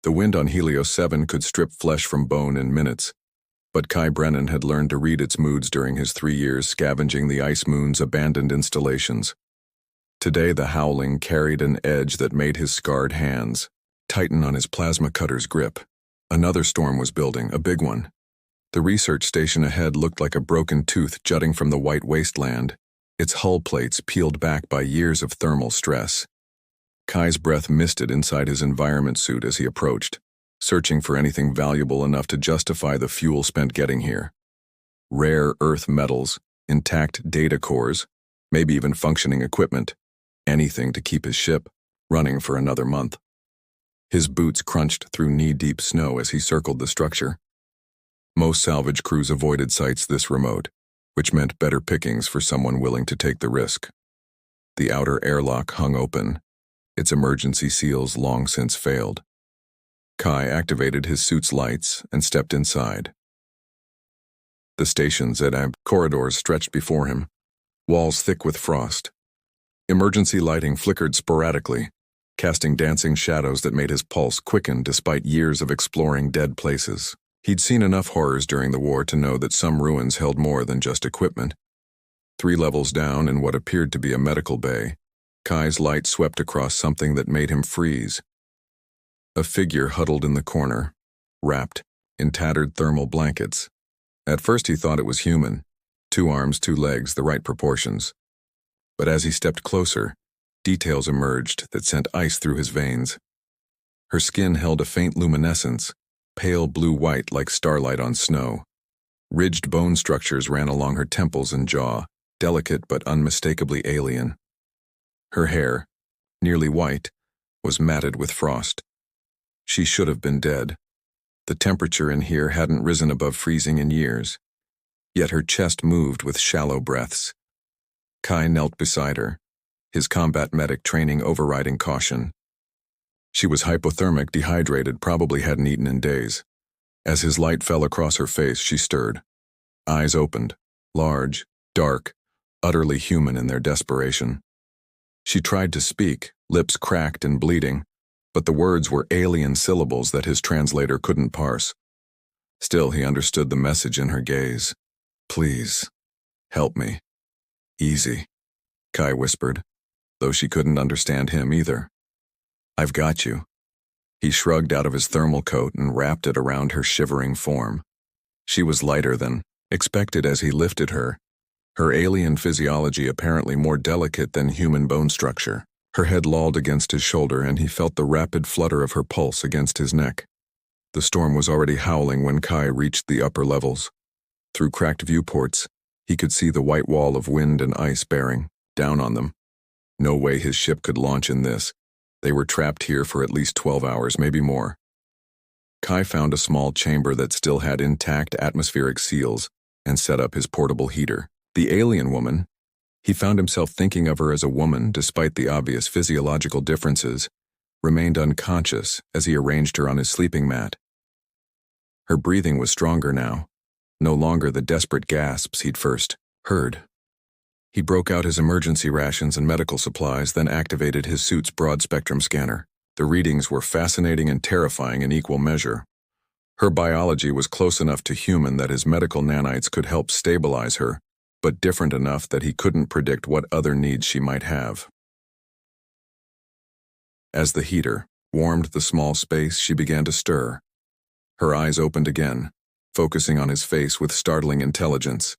The wind on Helios 7 could strip flesh from bone in minutes, but Kai Brennan had learned to read its moods during his 3 years scavenging the ice moon's abandoned installations. Today the howling carried an edge that made his scarred hands tighten on his plasma cutter's grip. Another storm was building, a big one. The research station ahead looked like a broken tooth jutting from the white wasteland, its hull plates peeled back by years of thermal stress. Kai's breath misted inside his environment suit as he approached, searching for anything valuable enough to justify the fuel spent getting here. Rare earth metals, intact data cores, maybe even functioning equipment, anything to keep his ship running for another month. His boots crunched through knee-deep snow as he circled the structure. Most salvage crews avoided sites this remote, which meant better pickings for someone willing to take the risk. The outer airlock hung open, its emergency seals long since failed. Kai activated his suit's lights and stepped inside. The station's corridors stretched before him, walls thick with frost. Emergency lighting flickered sporadically, casting dancing shadows that made his pulse quicken despite years of exploring dead places. He'd seen enough horrors during the war to know that some ruins held more than just equipment. 3 levels down in what appeared to be a medical bay, Kai's light swept across something that made him freeze. A figure huddled in the corner, wrapped in tattered thermal blankets. At first he thought it was human, 2 arms, 2 legs, the right proportions. But as he stepped closer, details emerged that sent ice through his veins. Her skin held a faint luminescence, pale blue-white like starlight on snow. Ridged bone structures ran along her temples and jaw, delicate but unmistakably alien. Her hair, nearly white, was matted with frost. She should have been dead. The temperature in here hadn't risen above freezing in years. Yet her chest moved with shallow breaths. Kai knelt beside her, his combat medic training overriding caution. She was hypothermic, dehydrated, probably hadn't eaten in days. As his light fell across her face, she stirred. Eyes opened, large, dark, utterly human in their desperation. She tried to speak, lips cracked and bleeding, but the words were alien syllables that his translator couldn't parse. Still, he understood the message in her gaze. "Please, help me. Easy," Kai whispered, though she couldn't understand him either. "I've got you." He shrugged out of his thermal coat and wrapped it around her shivering form. She was lighter than expected as he lifted her, her alien physiology apparently more delicate than human bone structure. Her head lolled against his shoulder and he felt the rapid flutter of her pulse against his neck. The storm was already howling when Kai reached the upper levels. Through cracked viewports, he could see the white wall of wind and ice bearing down on them. No way his ship could launch in this. They were trapped here for at least 12 hours, maybe more. Kai found a small chamber that still had intact atmospheric seals and set up his portable heater. The alien woman, he found himself thinking of her as a woman despite the obvious physiological differences, remained unconscious as he arranged her on his sleeping mat. Her breathing was stronger now, no longer the desperate gasps he'd first heard. He broke out his emergency rations and medical supplies, then activated his suit's broad-spectrum scanner. The readings were fascinating and terrifying in equal measure. Her biology was close enough to human that his medical nanites could help stabilize her, but different enough that he couldn't predict what other needs she might have. As the heater warmed the small space, she began to stir. Her eyes opened again, focusing on his face with startling intelligence.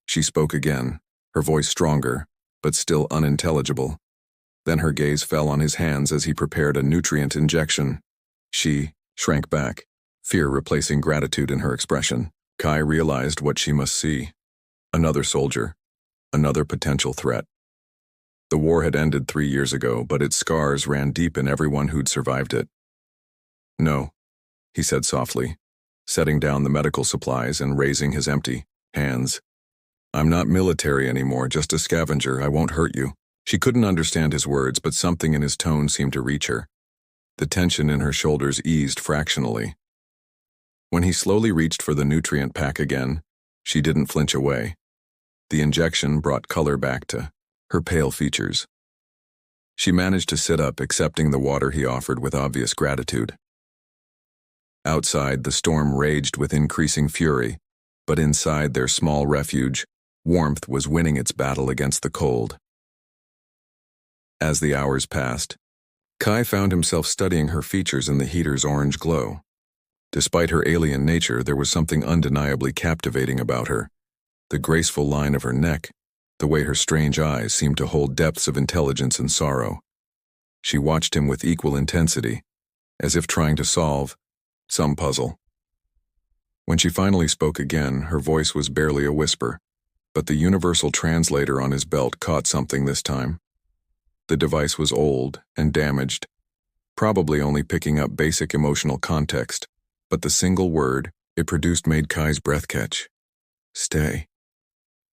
She spoke again, her voice stronger, but still unintelligible. Then her gaze fell on his hands as he prepared a nutrient injection. She shrank back, fear replacing gratitude in her expression. Kai realized what she must see. Another soldier, another potential threat. The war had ended 3 years ago, but its scars ran deep in everyone who'd survived it. "No," he said softly, setting down the medical supplies and raising his empty hands. "I'm not military anymore, just a scavenger. I won't hurt you." She couldn't understand his words, but something in his tone seemed to reach her. The tension in her shoulders eased fractionally. When he slowly reached for the nutrient pack again, she didn't flinch away. The injection brought color back to her pale features. She managed to sit up, accepting the water he offered with obvious gratitude. Outside, the storm raged with increasing fury, but inside their small refuge, warmth was winning its battle against the cold. As the hours passed, Kai found himself studying her features in the heater's orange glow. Despite her alien nature, there was something undeniably captivating about her. The graceful line of her neck, the way her strange eyes seemed to hold depths of intelligence and sorrow. She watched him with equal intensity, as if trying to solve some puzzle. When she finally spoke again, her voice was barely a whisper, but the universal translator on his belt caught something this time. The device was old and damaged, probably only picking up basic emotional context, but the single word it produced made Kai's breath catch. Stay.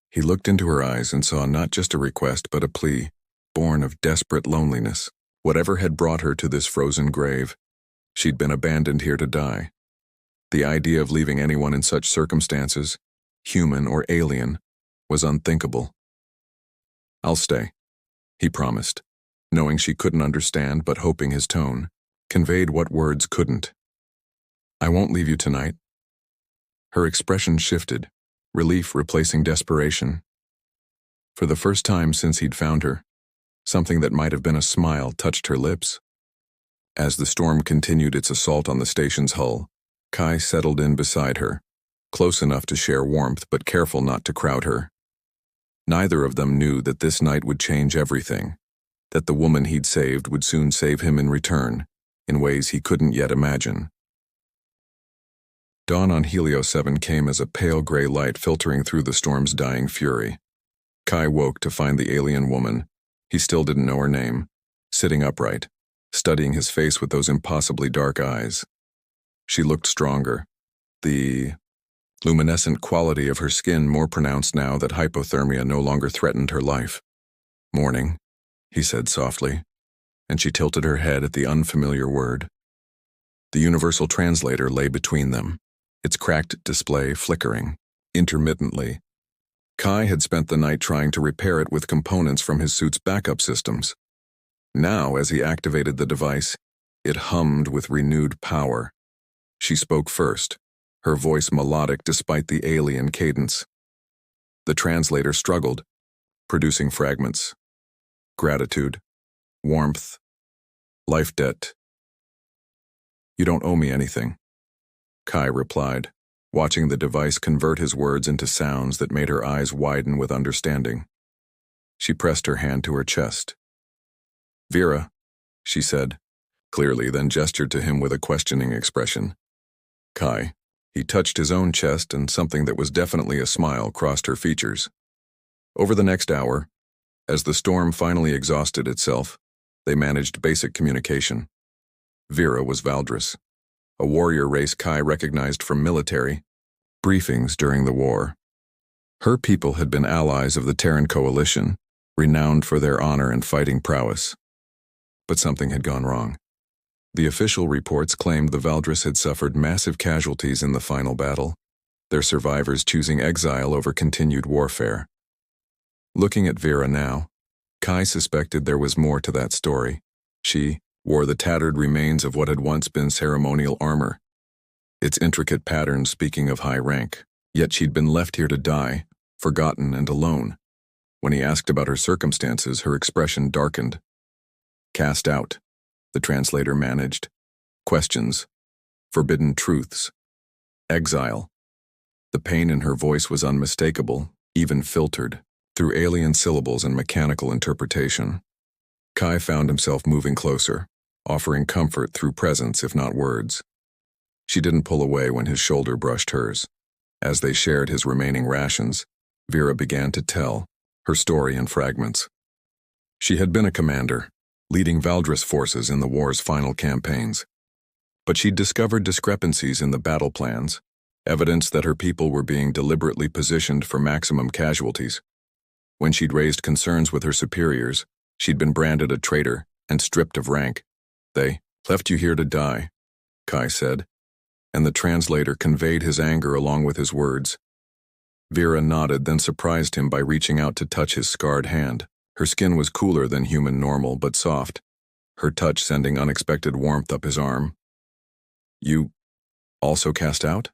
He looked into her eyes and saw not just a request but a plea, born of desperate loneliness. Whatever had brought her to this frozen grave, she'd been abandoned here to die. The idea of leaving anyone in such circumstances, human or alien, was unthinkable. I'll stay, he promised, knowing she couldn't understand but hoping his tone conveyed what words couldn't. I won't leave you tonight. Her expression shifted, relief replacing desperation. For the first time since he'd found her, something that might have been a smile touched her lips. As the storm continued its assault on the station's hull, Kai settled in beside her, close enough to share warmth but careful not to crowd her. Neither of them knew that this night would change everything, that the woman he'd saved would soon save him in return, in ways he couldn't yet imagine. Dawn on Helio 7 came as a pale gray light filtering through the storm's dying fury. Kai woke to find the alien woman, he still didn't know her name, sitting upright, studying his face with those impossibly dark eyes. She looked stronger, the luminescent quality of her skin more pronounced now that hypothermia no longer threatened her life. Morning, he said softly, and she tilted her head at the unfamiliar word. The universal translator lay between them, its cracked display flickering, intermittently. Kai had spent the night trying to repair it with components from his suit's backup systems. Now, as he activated the device, it hummed with renewed power. She spoke first, her voice melodic despite the alien cadence. The translator struggled, producing fragments. Gratitude, warmth, life debt. You don't owe me anything, Kai replied, watching the device convert his words into sounds that made her eyes widen with understanding. She pressed her hand to her chest. Vera, she said, clearly, then gestured to him with a questioning expression. Kai. He touched his own chest and something that was definitely a smile crossed her features. Over the next hour, as the storm finally exhausted itself, they managed basic communication. Vera was Valdris, a warrior race Kai recognized from military briefings during the war. Her people had been allies of the Terran coalition, renowned for their honor and fighting prowess. But something had gone wrong. The official reports claimed the Valdris had suffered massive casualties in the final battle, their survivors choosing exile over continued warfare. Looking at Vera now, Kai suspected there was more to that story. She wore the tattered remains of what had once been ceremonial armor, its intricate patterns speaking of high rank, yet she'd been left here to die, forgotten and alone. When he asked about her circumstances, her expression darkened. Cast out, the translator managed. Questions. Forbidden truths. Exile. The pain in her voice was unmistakable, even filtered, through alien syllables and mechanical interpretation. Kai found himself moving closer, offering comfort through presence if not words. She didn't pull away when his shoulder brushed hers. As they shared his remaining rations, Vera began to tell, her story in fragments. She had been a commander, leading Valdris forces in the war's final campaigns. But she'd discovered discrepancies in the battle plans, evidence that her people were being deliberately positioned for maximum casualties. When she'd raised concerns with her superiors, she'd been branded a traitor and stripped of rank. They left you here to die, Kai said, and the translator conveyed his anger along with his words. Vera nodded, then surprised him by reaching out to touch his scarred hand. Her skin was cooler than human normal, but soft, her touch sending unexpected warmth up his arm. You Also cast out?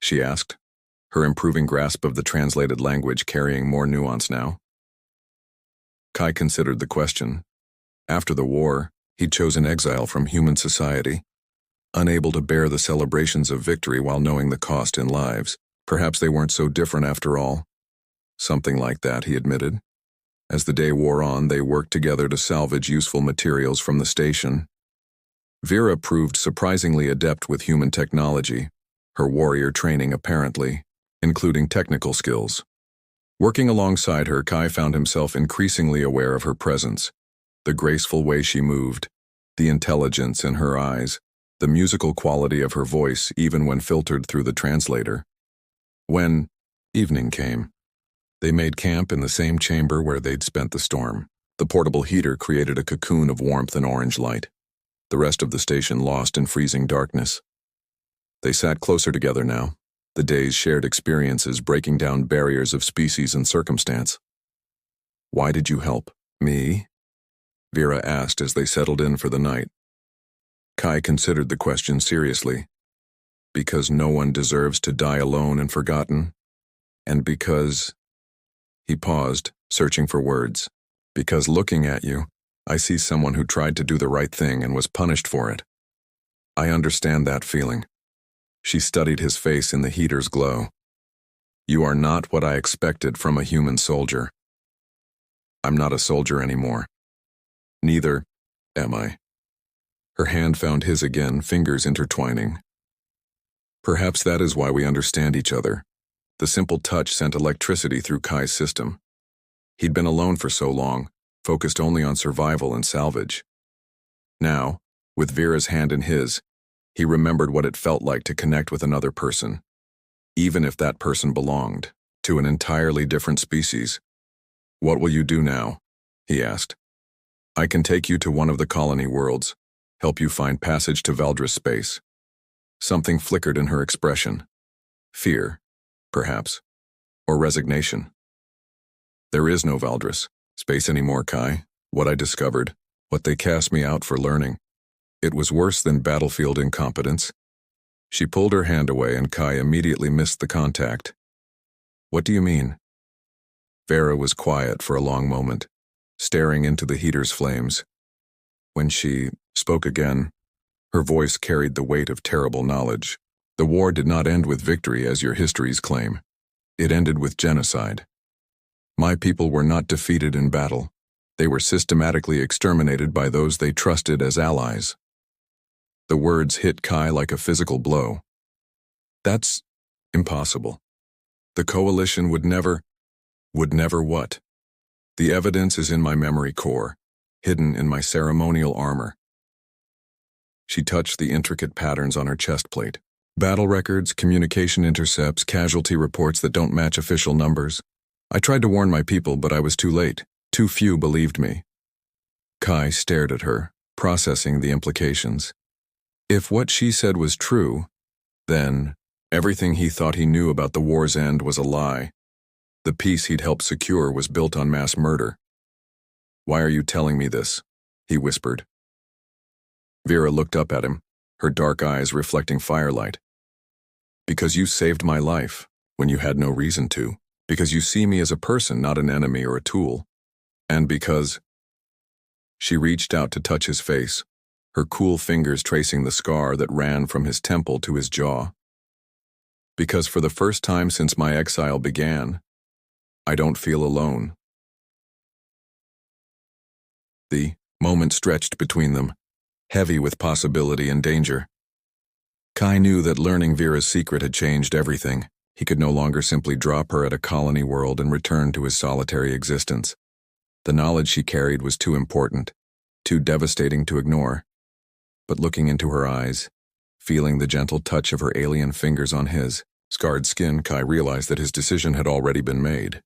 She asked, her improving grasp of the translated language carrying more nuance now. Kai considered the question. After the war, he'd chosen exile from human society, unable to bear the celebrations of victory while knowing the cost in lives. Perhaps they weren't so different after all. Something like that, he admitted. As the day wore on, they worked together to salvage useful materials from the station. Vera proved surprisingly adept with human technology, her warrior training apparently, including technical skills. Working alongside her, Kai found himself increasingly aware of her presence, the graceful way she moved, the intelligence in her eyes, the musical quality of her voice even when filtered through the translator. When evening came, they made camp in the same chamber where they'd spent the storm. The portable heater created a cocoon of warmth and orange light, the rest of the station lost in freezing darkness. They sat closer together now, the day's shared experiences breaking down barriers of species and circumstance. "Why did you help me?" Vera asked as they settled in for the night. Kai considered the question seriously. Because no one deserves to die alone and forgotten, and because... He paused, searching for words. Because looking at you, I see someone who tried to do the right thing and was punished for it. I understand that feeling. She studied his face in the heater's glow. You are not what I expected from a human soldier. I'm not a soldier anymore. Neither am I. Her hand found his again, fingers intertwining. Perhaps that is why we understand each other. The simple touch sent electricity through Kai's system. He'd been alone for so long, focused only on survival and salvage. Now, with Vera's hand in his, he remembered what it felt like to connect with another person, even if that person belonged to an entirely different species. "What will you do now?" he asked. "I can take you to one of the colony worlds, help you find passage to Valdris space." Something flickered in her expression. Fear, perhaps, or resignation. "There is no Valdris space anymore, Kai. What I discovered, what they cast me out for learning. It was worse than battlefield incompetence." She pulled her hand away and Kai immediately missed the contact. "What do you mean?" Vera was quiet for a long moment, staring into the heater's flames. When she spoke again, her voice carried the weight of terrible knowledge. "The war did not end with victory as your histories claim. It ended with genocide. My people were not defeated in battle. They were systematically exterminated by those they trusted as allies." The words hit Kai like a physical blow. "That's impossible. The coalition would never what? The evidence is in my memory core, hidden in my ceremonial armor." She touched the intricate patterns on her chest plate. "Battle records, communication intercepts, casualty reports that don't match official numbers. I tried to warn my people, but I was too late. Too few believed me." Kai stared at her, processing the implications. If what she said was true, then everything he thought he knew about the war's end was a lie. The peace he'd helped secure was built on mass murder. "Why are you telling me this?" he whispered. Vera looked up at him, her dark eyes reflecting firelight. "Because you saved my life when you had no reason to. Because you see me as a person, not an enemy or a tool. And because..." She reached out to touch his face, her cool fingers tracing the scar that ran from his temple to his jaw. "Because for the first time since my exile began, I don't feel alone." The moment stretched between them, heavy with possibility and danger. Kai knew that learning Vera's secret had changed everything. He could no longer simply drop her at a colony world and return to his solitary existence. The knowledge she carried was too important, too devastating to ignore. But looking into her eyes, feeling the gentle touch of her alien fingers on his scarred skin, Kai realized that his decision had already been made.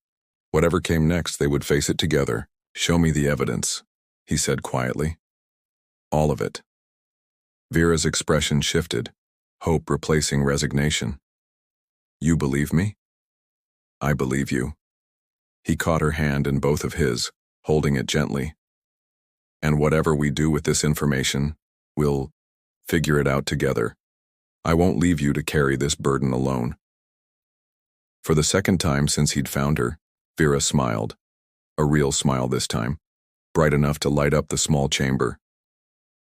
Whatever came next, they would face it together. "Show me the evidence," he said quietly. "All of it." Vera's expression shifted, hope replacing resignation. "You believe me?" "I believe you." He caught her hand in both of his, holding it gently. "And whatever we do with this information, we'll figure it out together." I won't leave you to carry this burden alone." For the second time since he'd found her, Vera smiled. A real smile this time, bright enough to light up the small chamber.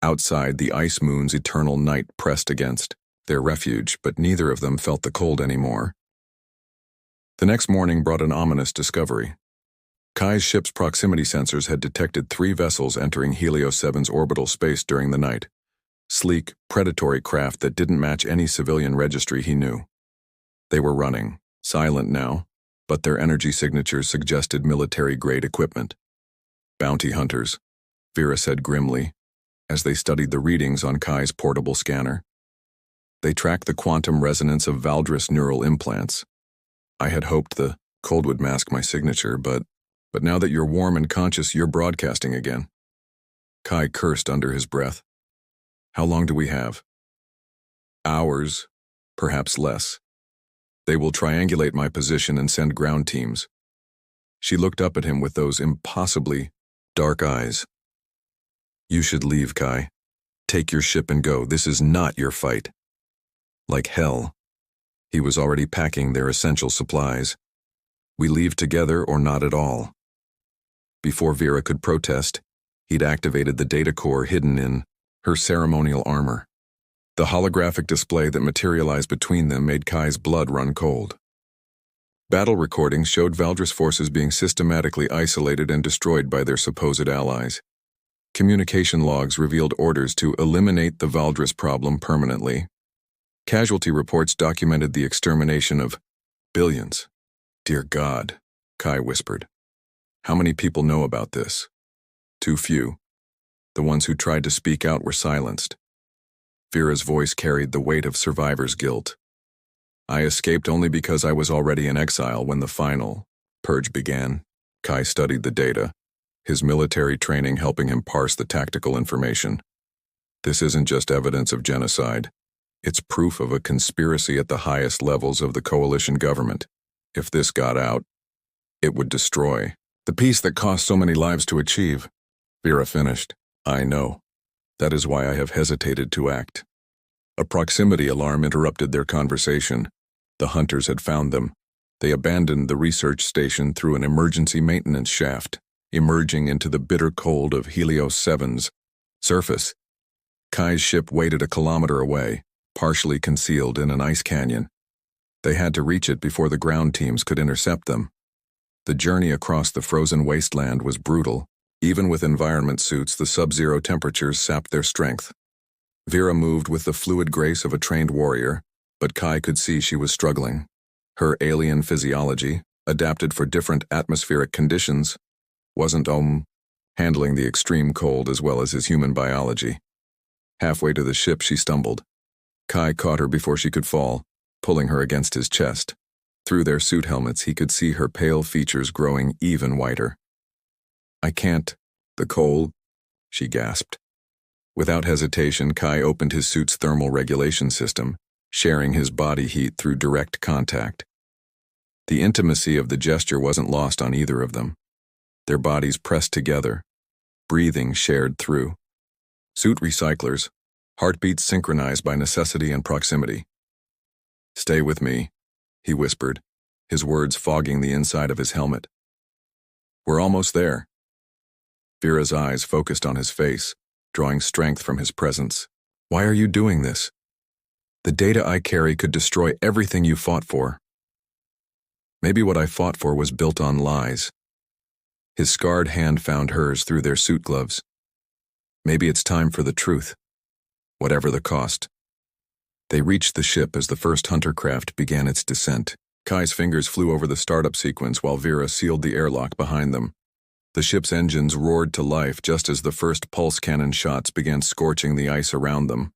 Outside, the ice moon's eternal night pressed against their refuge, but neither of them felt the cold anymore. The next morning brought an ominous discovery. Kai's ship's proximity sensors had detected 3 vessels entering Helios 7's orbital space during the night. Sleek, predatory craft that didn't match any civilian registry he knew. They were running, silent now, but their energy signatures suggested military-grade equipment. "Bounty hunters," Vera said grimly, as they studied the readings on Kai's portable scanner. They tracked the quantum resonance of Valdris neural implants. "I had hoped the cold would mask my signature, but now that you're warm and conscious, you're broadcasting again." Kai cursed under his breath. "How long do we have?" "Hours, perhaps less. They will triangulate my position and send ground teams." She looked up at him with those impossibly dark eyes. "You should leave, Kai. Take your ship and go. This is not your fight." Like hell. He was already packing their essential supplies. "We leave together or not at all." Before Vera could protest, he'd activated the data core hidden in her ceremonial armor. The holographic display that materialized between them made Kai's blood run cold. Battle recordings showed Valdris forces being systematically isolated and destroyed by their supposed allies. Communication logs revealed orders to eliminate the Valdris problem permanently. Casualty reports documented the extermination of billions. "Dear God," Kai whispered. "How many people know about this?" "Too few. The ones who tried to speak out were silenced." Vera's voice carried the weight of survivor's guilt. "I escaped only because I was already in exile when the final purge began." Kai studied the data, his military training helping him parse the tactical information. "This isn't just evidence of genocide. It's proof of a conspiracy at the highest levels of the coalition government. If this got out, it would destroy the peace that cost so many lives to achieve." Vera finished. "I know. That is why I have hesitated to act." A proximity alarm interrupted their conversation. The hunters had found them. They abandoned the research station through an emergency maintenance shaft, emerging into the bitter cold of Helios 7's surface. Kai's ship waited a kilometer away, partially concealed in an ice canyon. They had to reach it before the ground teams could intercept them. The journey across the frozen wasteland was brutal. Even with environment suits, the sub-zero temperatures sapped their strength. Vera moved with the fluid grace of a trained warrior, but Kai could see she was struggling. Her alien physiology, adapted for different atmospheric conditions, wasn't handling the extreme cold as well as his human biology. Halfway to the ship, she stumbled. Kai caught her before she could fall, pulling her against his chest. Through their suit helmets, he could see her pale features growing even whiter. "I can't. The cold," she gasped. Without hesitation, Kai opened his suit's thermal regulation system, sharing his body heat through direct contact. The intimacy of the gesture wasn't lost on either of them. Their bodies pressed together, breathing shared through. Suit recyclers, heartbeats synchronized by necessity and proximity. "Stay with me," he whispered, his words fogging the inside of his helmet. "We're almost there." Vera's eyes focused on his face, drawing strength from his presence. "Why are you doing this? The data I carry could destroy everything you fought for." "Maybe what I fought for was built on lies." His scarred hand found hers through their suit gloves. "Maybe it's time for the truth, whatever the cost." They reached the ship as the first hunter craft began its descent. Kai's fingers flew over the startup sequence while Vera sealed the airlock behind them. The ship's engines roared to life just as the first pulse cannon shots began scorching the ice around them.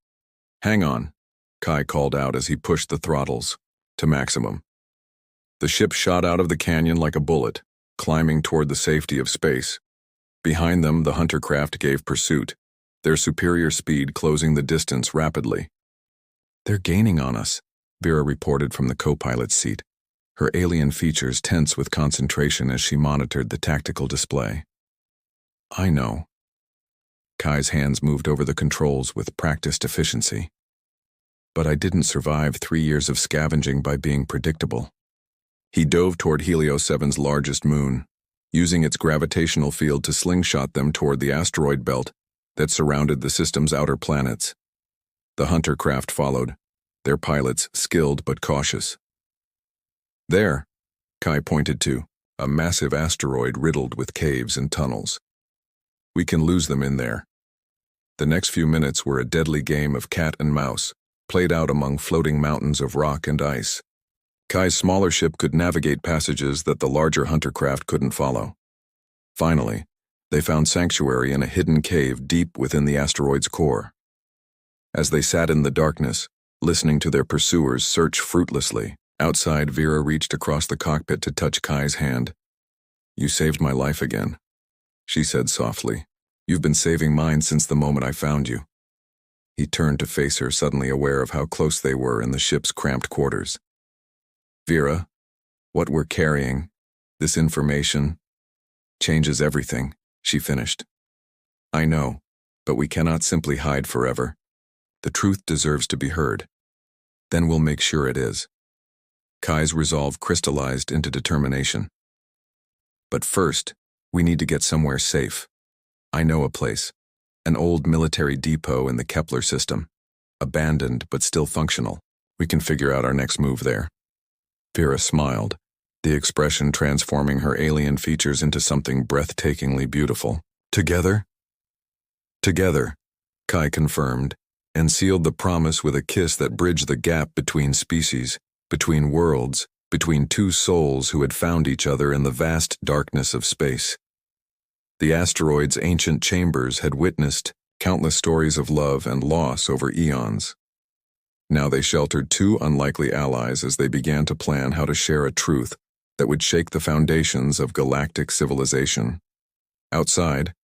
"Hang on," Kai called out as he pushed the throttles to maximum. The ship shot out of the canyon like a bullet, climbing toward the safety of space. Behind them, the hunter craft gave pursuit, their superior speed closing the distance rapidly. "They're gaining on us," Vera reported from the co-pilot's seat, her alien features tense with concentration as she monitored the tactical display. "I know." Kai's hands moved over the controls with practiced efficiency. But I didn't survive 3 years of scavenging by being predictable. He dove toward Helios 7's largest moon, using its gravitational field to slingshot them toward the asteroid belt that surrounded the system's outer planets. The hunter craft followed, their pilots skilled but cautious. There, Kai pointed to, a massive asteroid riddled with caves and tunnels. We can lose them in there. The next few minutes were a deadly game of cat and mouse, played out among floating mountains of rock and ice. Kai's smaller ship could navigate passages that the larger hunter craft couldn't follow. Finally, they found sanctuary in a hidden cave deep within the asteroid's core. As they sat in the darkness, listening to their pursuers search fruitlessly, outside Vera reached across the cockpit to touch Kai's hand. "You saved my life again," she said softly. "You've been saving mine since the moment I found you." He turned to face her, suddenly aware of how close they were in the ship's cramped quarters. "Vera, what we're carrying, this information, changes everything," she finished. "I know, but we cannot simply hide forever. The truth deserves to be heard. Then we'll make sure it is." Kai's resolve crystallized into determination. "But first, we need to get somewhere safe. I know a place, an old military depot in the Kepler system, abandoned but still functional. We can figure out our next move there." Vera smiled, the expression transforming her alien features into something breathtakingly beautiful. "Together?" "Together," Kai confirmed, and sealed the promise with a kiss that bridged the gap between species, between worlds, between two souls who had found each other in the vast darkness of space. The asteroid's ancient chambers had witnessed countless stories of love and loss over eons. Now they sheltered two unlikely allies as they began to plan how to share a truth that would shake the foundations of galactic civilization. Outside,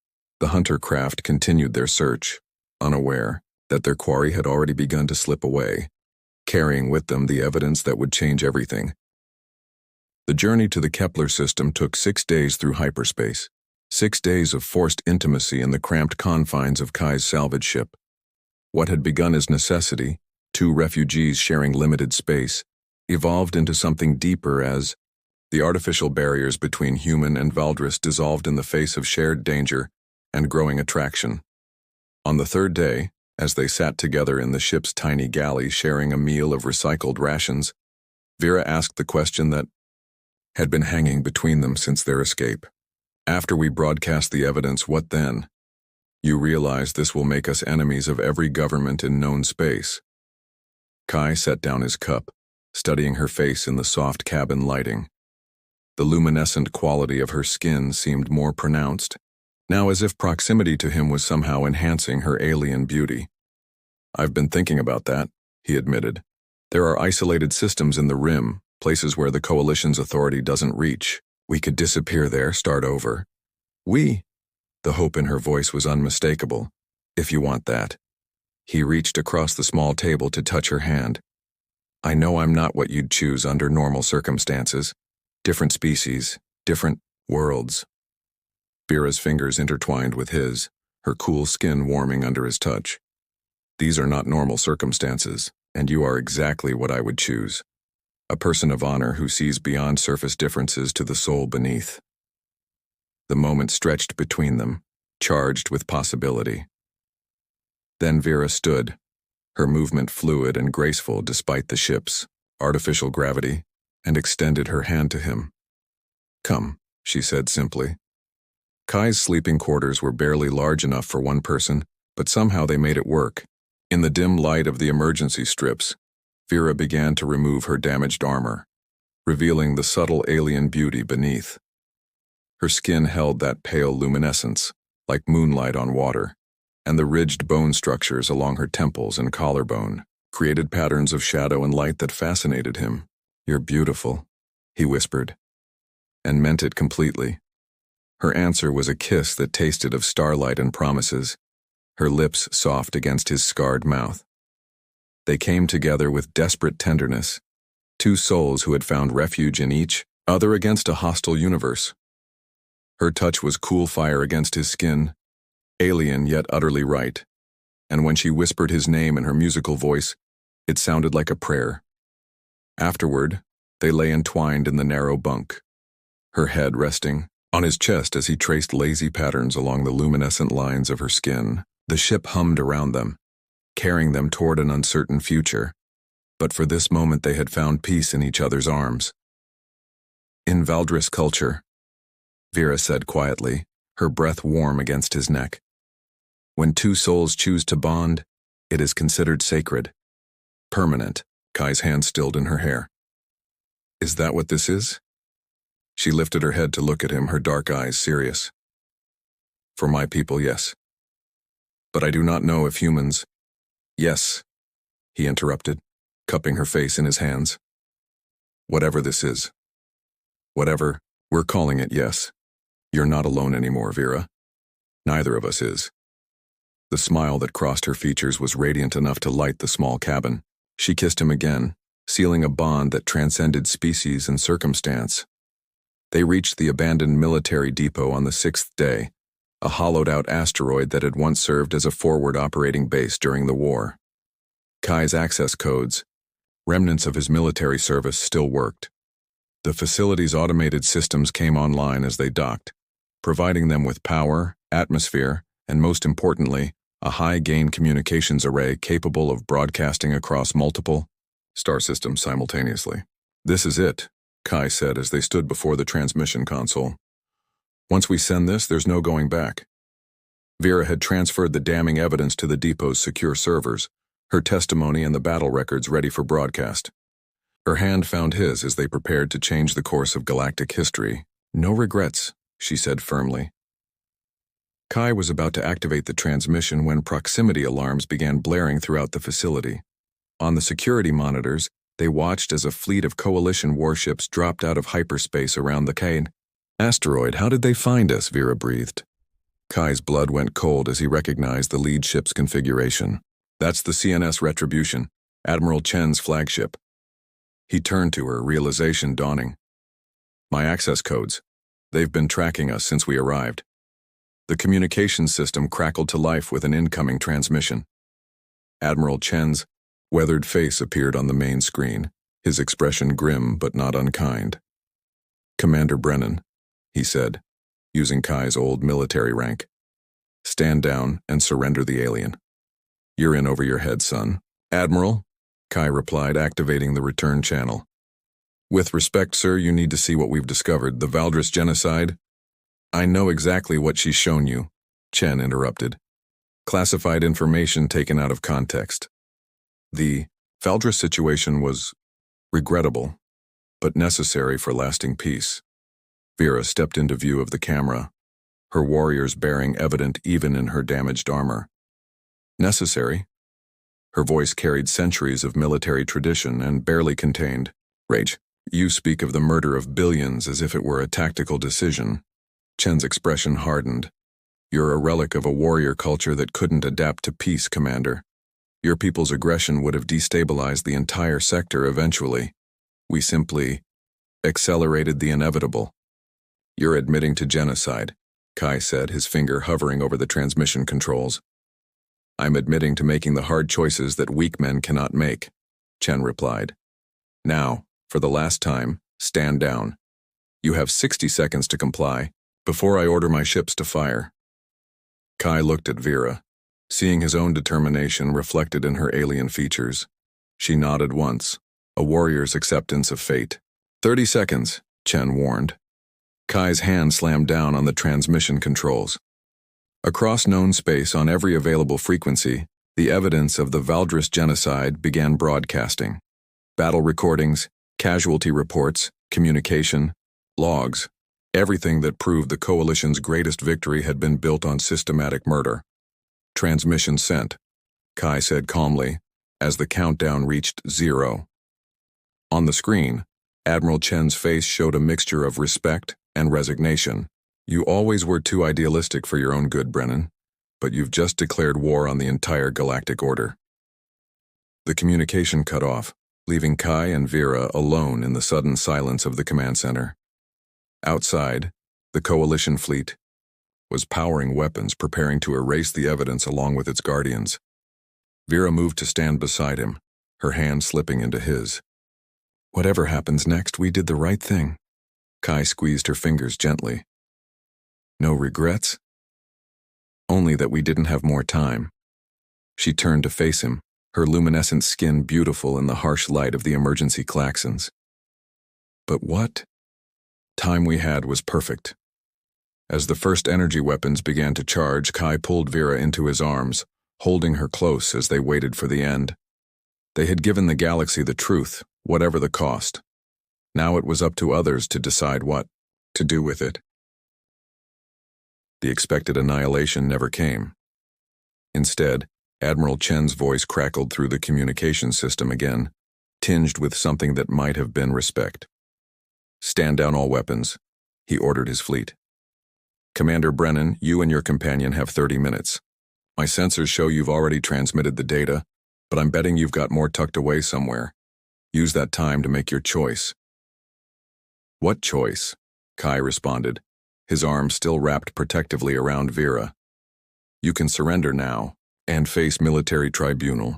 the hunter craft continued their search, unaware that their quarry had already begun to slip away, carrying with them the evidence that would change everything. The journey to the Kepler system took 6 days through hyperspace, 6 days of forced intimacy in the cramped confines of Kai's salvage ship. What had begun as necessity, two refugees sharing limited space, evolved into something deeper as the artificial barriers between human and Valdris dissolved in the face of shared danger and growing attraction. On the third day, as they sat together in the ship's tiny galley sharing a meal of recycled rations, Vera asked the question that had been hanging between them since their escape. "After we broadcast the evidence, what then? You realize this will make us enemies of every government in known space." Kai set down his cup, studying her face in the soft cabin lighting. The luminescent quality of her skin seemed more pronounced, now as if proximity to him was somehow enhancing her alien beauty. "I've been thinking about that," he admitted. "There are isolated systems in the rim, places where the Coalition's authority doesn't reach. We could disappear there, start over." "We?" The hope in her voice was unmistakable. "If you want that." He reached across the small table to touch her hand. "I know I'm not what you'd choose under normal circumstances. Different species, different worlds." Vera's fingers intertwined with his, her cool skin warming under his touch. "These are not normal circumstances, and you are exactly what I would choose. A person of honor who sees beyond surface differences to the soul beneath." The moment stretched between them, charged with possibility. Then Vera stood, her movement fluid and graceful despite the ship's artificial gravity, and extended her hand to him. "Come," she said simply. Kai's sleeping quarters were barely large enough for one person, but somehow they made it work. In the dim light of the emergency strips, Vera began to remove her damaged armor, revealing the subtle alien beauty beneath. Her skin held that pale luminescence, like moonlight on water, and the ridged bone structures along her temples and collarbone created patterns of shadow and light that fascinated him. "You're beautiful," he whispered, and meant it completely. Her answer was a kiss that tasted of starlight and promises, her lips soft against his scarred mouth. They came together with desperate tenderness, two souls who had found refuge in each other against a hostile universe. Her touch was cool fire against his skin, alien yet utterly right, and when she whispered his name in her musical voice, It sounded like a prayer. Afterward, they lay entwined in the narrow bunk, her head resting on his chest as he traced lazy patterns along the luminescent lines of her skin. The ship hummed around them, carrying them toward an uncertain future. But for this moment they had found peace in each other's arms. In Valdris culture, Vera said quietly, her breath warm against his neck, when two souls choose to bond, it is considered sacred. Permanent. Kai's hand stilled in her hair. Is that what this is? She lifted her head to look at him, her dark eyes serious. For my people, yes. But I do not know if humans... Yes, he interrupted, cupping her face in his hands. Whatever this is. Whatever, we're calling it yes. You're not alone anymore, Vera. Neither of us is. The smile that crossed her features was radiant enough to light the small cabin. She kissed him again, sealing a bond that transcended species and circumstance. They reached the abandoned military depot on the 6th day, a hollowed-out asteroid that had once served as a forward operating base during the war. Kai's access codes, remnants of his military service, still worked. The facility's automated systems came online as they docked, providing them with power, atmosphere, and most importantly, a high-gain communications array capable of broadcasting across multiple star systems simultaneously. This is it, Kai said as they stood before the transmission console. Once we send this, there's no going back. Vera had transferred the damning evidence to the depot's secure servers, her testimony and the battle records ready for broadcast. Her hand found his as they prepared to change the course of galactic history. No regrets, she said firmly. Kai was about to activate the transmission when proximity alarms began blaring throughout the facility. On the security monitors, they watched as a fleet of coalition warships dropped out of hyperspace around the Kane asteroid. How did they find us? Vera breathed. Kai's blood went cold as he recognized the lead ship's configuration. That's the CNS Retribution, Admiral Chen's flagship. He turned to her, realization dawning. My access codes. They've been tracking us since we arrived. The communications system crackled to life with an incoming transmission. Admiral Chen's weathered face appeared on the main screen, his expression grim but not unkind. Commander Brennan, he said, using Kai's old military rank. Stand down and surrender the alien. You're in over your head, son. Admiral, Kai replied, activating the return channel. With respect, sir, you need to see what we've discovered, the Valdris genocide. I know exactly what she's shown you, Chen interrupted. Classified information taken out of context. The Valdris situation was regrettable, but necessary for lasting peace. Vera stepped into view of the camera, her warriors bearing evident even in her damaged armor. Necessary? Her voice carried centuries of military tradition and barely contained rage. You speak of the murder of billions as if it were a tactical decision. Chen's expression hardened. You're a relic of a warrior culture that couldn't adapt to peace, Commander. Your people's aggression would have destabilized the entire sector eventually. We simply accelerated the inevitable. You're admitting to genocide, Kai said, his finger hovering over the transmission controls. I'm admitting to making the hard choices that weak men cannot make, Chen replied. Now, for the last time, stand down. You have 60 seconds to comply, before I order my ships to fire. Kai looked at Vera, seeing his own determination reflected in her alien features. She nodded once, a warrior's acceptance of fate. 30 seconds, Chen warned. Kai's hand slammed down on the transmission controls. Across known space on every available frequency, the evidence of the Valdris genocide began broadcasting. Battle recordings, casualty reports, communication, logs. Everything that proved the Coalition's greatest victory had been built on systematic murder. Transmission sent, Kai said calmly, as the countdown reached 0. On the screen, Admiral Chen's face showed a mixture of respect and resignation. You always were too idealistic for your own good, Brennan, but you've just declared war on the entire galactic order. The communication cut off, leaving Kai and Vera alone in the sudden silence of the command center. Outside, the Coalition fleet was powering weapons, preparing to erase the evidence along with its guardians. Vera moved to stand beside him, her hand slipping into his. Whatever happens next, we did the right thing. Kai squeezed her fingers gently. No regrets? Only that we didn't have more time. She turned to face him, her luminescent skin beautiful in the harsh light of the emergency klaxons. But what? Time we had was perfect. As the first energy weapons began to charge, Kai pulled Vera into his arms, holding her close as they waited for the end. They had given the galaxy the truth, whatever the cost. Now it was up to others to decide what to do with it. The expected annihilation never came. Instead, Admiral Chen's voice crackled through the communication system again, tinged with something that might have been respect. Stand down all weapons, he ordered his fleet. Commander Brennan, you and your companion have 30 minutes. My sensors show you've already transmitted the data, but I'm betting you've got more tucked away somewhere. Use that time to make your choice. What choice? Kai responded, his arm still wrapped protectively around Vera. You can surrender now and face military tribunal.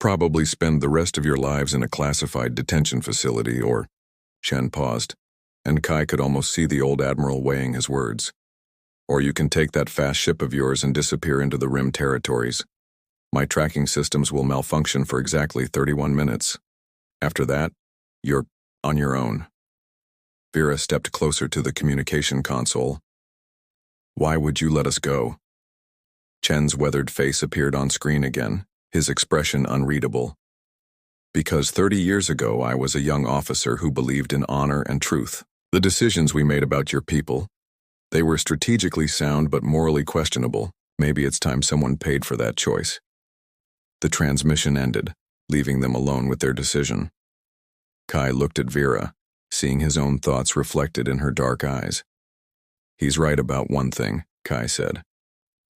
Probably spend the rest of your lives in a classified detention facility or... Chen paused, and Kai could almost see the old admiral weighing his words. Or you can take that fast ship of yours and disappear into the Rim territories. My tracking systems will malfunction for exactly 31 minutes. After that, you're on your own. Vera stepped closer to the communication console. Why would you let us go? Chen's weathered face appeared on screen again, his expression unreadable. Because 30 years ago I was a young officer who believed in honor and truth. The decisions we made about your people, they were strategically sound but morally questionable. Maybe it's time someone paid for that choice. The transmission ended, leaving them alone with their decision. Kai looked at Vera, seeing his own thoughts reflected in her dark eyes. He's right about one thing, Kai said.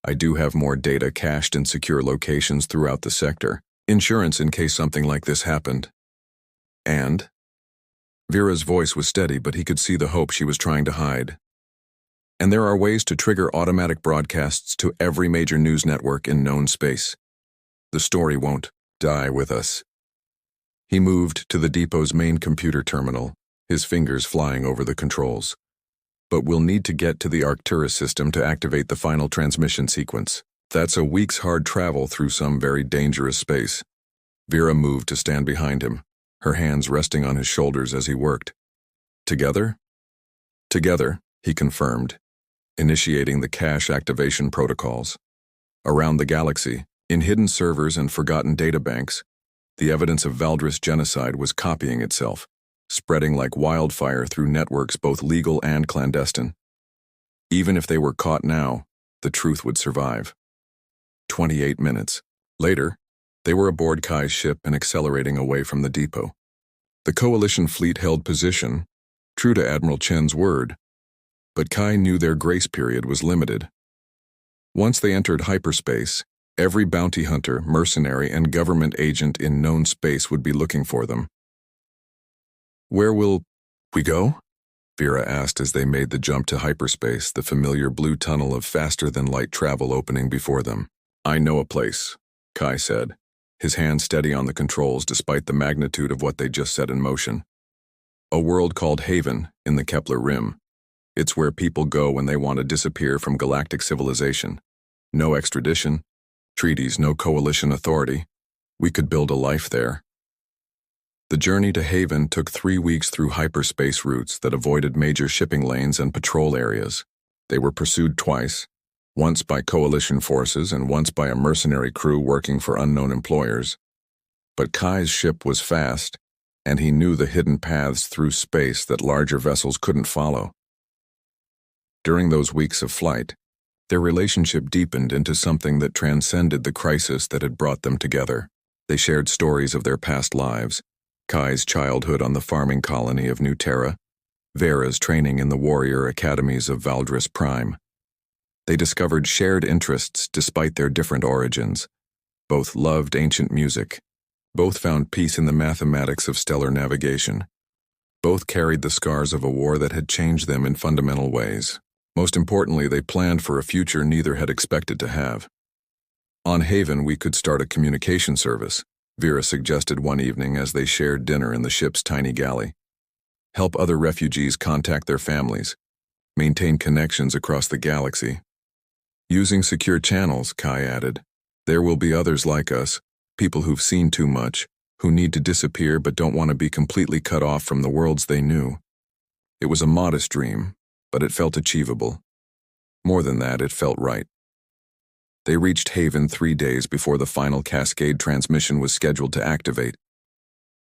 I do have more data cached in secure locations throughout the sector. Insurance in case something like this happened. And? Vera's voice was steady, but he could see the hope she was trying to hide. And there are ways to trigger automatic broadcasts to every major news network in known space. The story won't die with us. He moved to the depot's main computer terminal, his fingers flying over the controls. But we'll need to get to the Arcturus system to activate the final transmission sequence. That's a week's hard travel through some very dangerous space. Vera moved to stand behind him, her hands resting on his shoulders as he worked. Together? Together, he confirmed, initiating the cache activation protocols. Around the galaxy, in hidden servers and forgotten databanks, the evidence of Valdris genocide was copying itself, spreading like wildfire through networks both legal and clandestine. Even if they were caught now, the truth would survive. 28 minutes. Later, they were aboard Kai's ship and accelerating away from the depot. The Coalition fleet held position, true to Admiral Chen's word, but Kai knew their grace period was limited. Once they entered hyperspace, every bounty hunter, mercenary, and government agent in known space would be looking for them. Where will we go? Vera asked as they made the jump to hyperspace, the familiar blue tunnel of faster-than-light travel opening before them. I know a place, Kai said, his hand steady on the controls despite the magnitude of what they just set in motion. A world called Haven in the Kepler Rim. It's where people go when they want to disappear from galactic civilization. No extradition, treaties, no coalition authority. We could build a life there. The journey to Haven took 3 weeks through hyperspace routes that avoided major shipping lanes and patrol areas. They were pursued twice, once by coalition forces and once by a mercenary crew working for unknown employers. But Kai's ship was fast, and he knew the hidden paths through space that larger vessels couldn't follow. During those weeks of flight, their relationship deepened into something that transcended the crisis that had brought them together. They shared stories of their past lives, Kai's childhood on the farming colony of New Terra, Vera's training in the warrior academies of Valdris Prime. They discovered shared interests despite their different origins. Both loved ancient music. Both found peace in the mathematics of stellar navigation. Both carried the scars of a war that had changed them in fundamental ways. Most importantly, they planned for a future neither had expected to have. On Haven, we could start a communication service, Vera suggested one evening as they shared dinner in the ship's tiny galley. Help other refugees contact their families. Maintain connections across the galaxy. Using secure channels, Kai added. There will be others like us, people who've seen too much, who need to disappear but don't want to be completely cut off from the worlds they knew. It was a modest dream, but it felt achievable. More than that, it felt right. They reached Haven 3 days before the final Cascade transmission was scheduled to activate.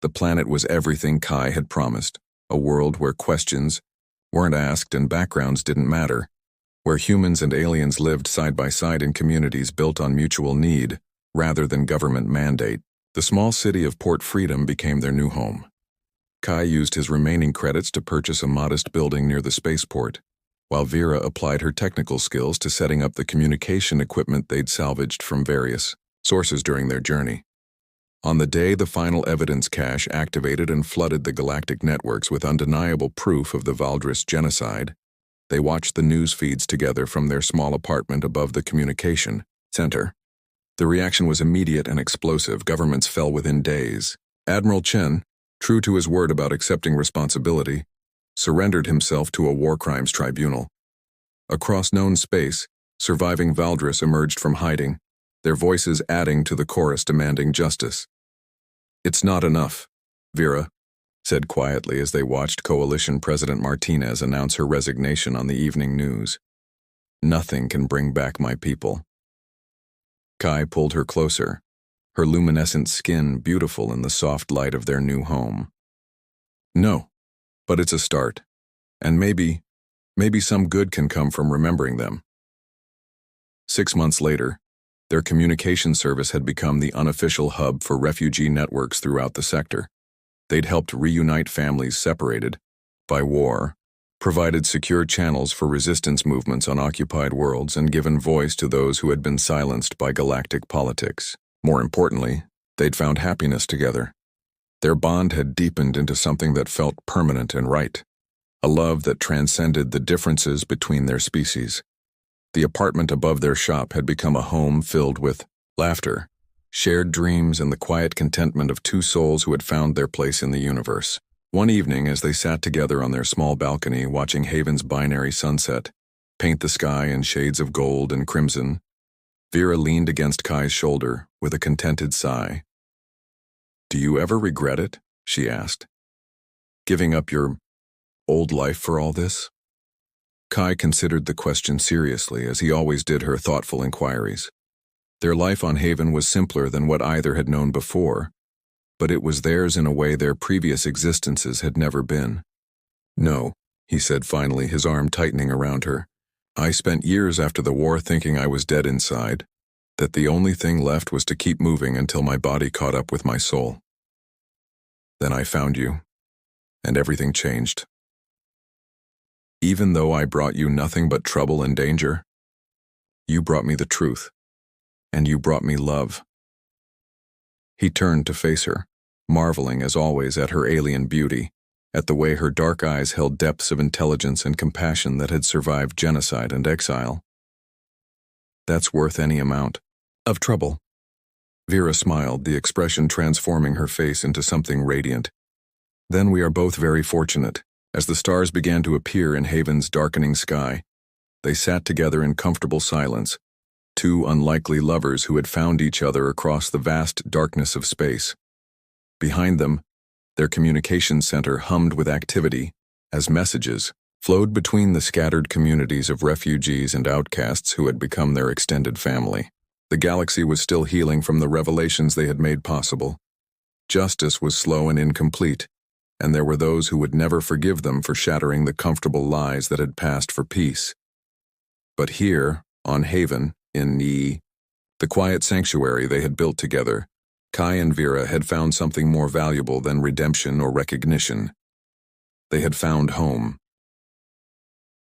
The planet was everything Kai had promised, a world where questions weren't asked and backgrounds didn't matter, where humans and aliens lived side by side in communities built on mutual need, rather than government mandate. The small city of Port Freedom became their new home. Kai used his remaining credits to purchase a modest building near the spaceport, while Vera applied her technical skills to setting up the communication equipment they'd salvaged from various sources during their journey. On the day the final evidence cache activated and flooded the galactic networks with undeniable proof of the Valdris genocide, they watched the news feeds together from their small apartment above the communication center. The reaction was immediate and explosive. Governments fell within days. Admiral Chen, true to his word about accepting responsibility, surrendered himself to a war crimes tribunal. Across known space, surviving Valdris emerged from hiding, their voices adding to the chorus demanding justice. It's not enough, Vera said quietly as they watched Coalition President Martinez announce her resignation on the evening news. Nothing can bring back my people. Kai pulled her closer, her luminescent skin beautiful in the soft light of their new home. No, but it's a start, and maybe some good can come from remembering them. 6 months later, their communication service had become the unofficial hub for refugee networks throughout the sector. They'd helped reunite families separated by war, provided secure channels for resistance movements on occupied worlds, and given voice to those who had been silenced by galactic politics. More importantly, they'd found happiness together. Their bond had deepened into something that felt permanent and right, a love that transcended the differences between their species. The apartment above their shop had become a home filled with laughter, shared dreams, and the quiet contentment of two souls who had found their place in the universe. One evening, as they sat together on their small balcony watching Haven's binary sunset paint the sky in shades of gold and crimson, Vera leaned against Kai's shoulder with a contented sigh. "Do you ever regret it?" she asked. "Giving up your old life for all this?" Kai considered the question seriously, as he always did her thoughtful inquiries. Their life on Haven was simpler than what either had known before, but it was theirs in a way their previous existences had never been. "No," he said finally, his arm tightening around her. "I spent years after the war thinking I was dead inside, that the only thing left was to keep moving until my body caught up with my soul. Then I found you, and everything changed. Even though I brought you nothing but trouble and danger, you brought me the truth, and you brought me love." He turned to face her, marveling as always at her alien beauty, at the way her dark eyes held depths of intelligence and compassion that had survived genocide and exile. "That's worth any amount of trouble." Vera smiled, the expression transforming her face into something radiant. "Then we are both very fortunate." As the stars began to appear in Haven's darkening sky, they sat together in comfortable silence, two unlikely lovers who had found each other across the vast darkness of space. Behind them, their communication center hummed with activity as messages flowed between the scattered communities of refugees and outcasts who had become their extended family. The galaxy was still healing from the revelations they had made possible. Justice was slow and incomplete, and there were those who would never forgive them for shattering the comfortable lies that had passed for peace. But here, on Haven, in the quiet sanctuary they had built together, Kai and Vera had found something more valuable than redemption or recognition. They had found home,